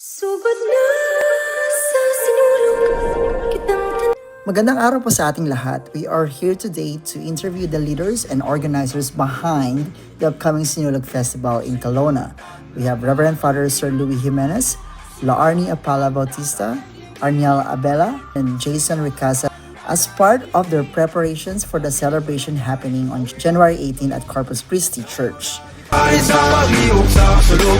Sugod na sa sinulog kitang Magandang araw po sa ating lahat. We are here today to interview the leaders and organizers behind the upcoming Sinulog Festival in Kelowna. We have Reverend Father Sir Louis Jimenez, Laarni Apala Bautista, Arniel Abela, and Jason Ricasa as part of their preparations for the celebration happening on January 18 at Corpus Christi Church. Ay sa paghihog sa sulok,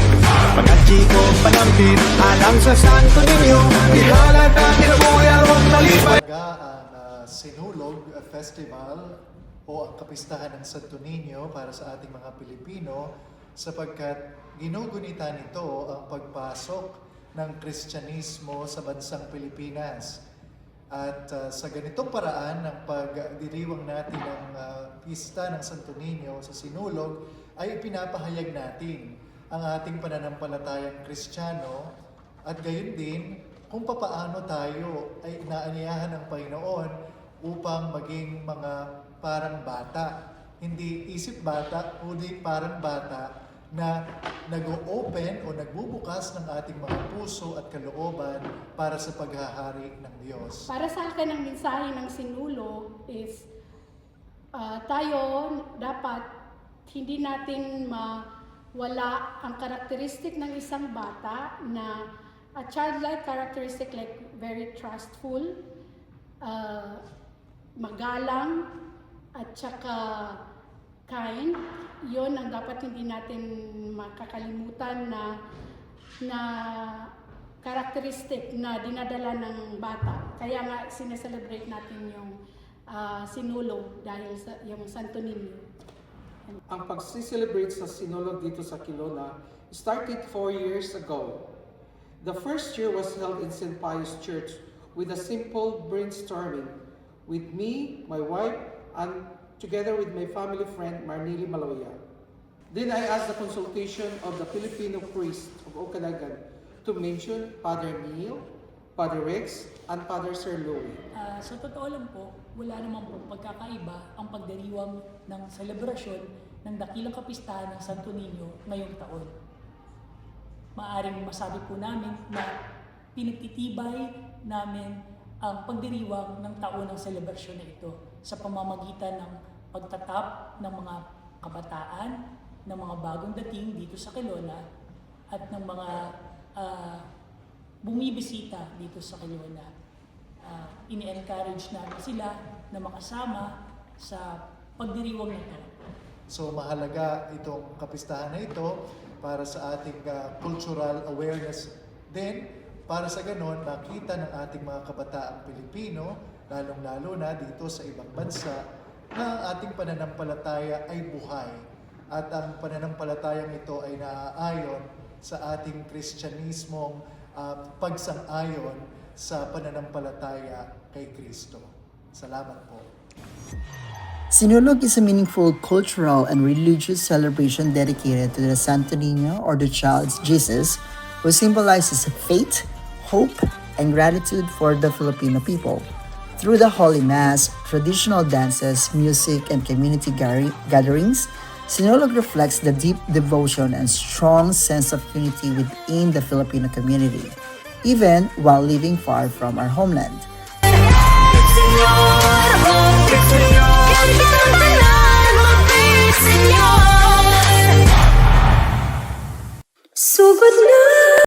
pagkatsi ko panampin, alang sa santo ninyo, ihalat ang kinabuyan mong talipay. Ang Sinulog Festival o ang kapistahan ng Santo Niño para sa ating mga Pilipino sapagkat ginugunita nito ang pagpasok ng Kristyanismo sa bansang Pilipinas. At sa ganitong paraan ng pagdiriwang natin ng pista ng Santo Niño sa Sinulog ay ipinapahayag natin ang ating pananampalatayang Kristiyano at gayon din kung papaano tayo ay inaanyayahan ng Panginoon upang maging mga parang bata. Hindi isip bata, kundi parang bata na nag-o-open o nagbubukas ng ating mga puso at kalooban para sa paghahari ng Diyos. Para sa akin, ang mensahe ng Sinulog is tayo dapat hindi natin mawala ang karakteristik ng isang bata na a childlike characteristic like very trustful, magalang, at saka kind. Yon ang dapat hindi natin makakalimutan na karakteristik na dinadala ng bata. Kaya nga sineselebrate natin yung Sinulog dahil sa yung Santo Niño. Ang pag-celebrate sa Sinulog dito sa Kelowna started 4 years ago. The first year was held in St. Pius Church with a simple brainstorming with me, my wife, and together with my family friend Marnili Maloya. Then I asked the consultation of the Filipino priest of Okanagan to mention Father Neil, Father Rex, and Father Sir Louis. Sa totoo lang po, wala naman po pagkakaiba ang pagdiriwang ng selebrasyon ng dakilang kapistahan ng Santo Niño ngayong taon. Maaring masabi po namin na pinagtitibay namin ang pagdiriwang ng taon ng selebrasyon na ito sa pamamagitan ng pagtatap ng mga kabataan, ng mga bagong dating dito sa Kelowna at ng mga bumibisita dito sa Kelowna. Ini-encourage namin sila na makasama sa pagdiriwang nito. So mahalaga itong kapistahan na ito para sa ating cultural awareness din, para sa ganon makita ng ating mga kabataang Pilipino, lalong-lalo na dito sa ibang bansa, na ang ating pananampalataya ay buhay at ang pananampalatayang ito ay naaayon sa ating Kristyanismong pagsang-ayon sa pananampalataya kay Kristo. Salamat po. Sinulog is a meaningful cultural and religious celebration dedicated to the Santo Niño or the Child Jesus, who symbolizes faith, hope, and gratitude for the Filipino people. Through the Holy Mass, traditional dances, music, and community gatherings, Sinulog reflects the deep devotion and strong sense of unity within the Filipino community, even while living far from our homeland. Sugod na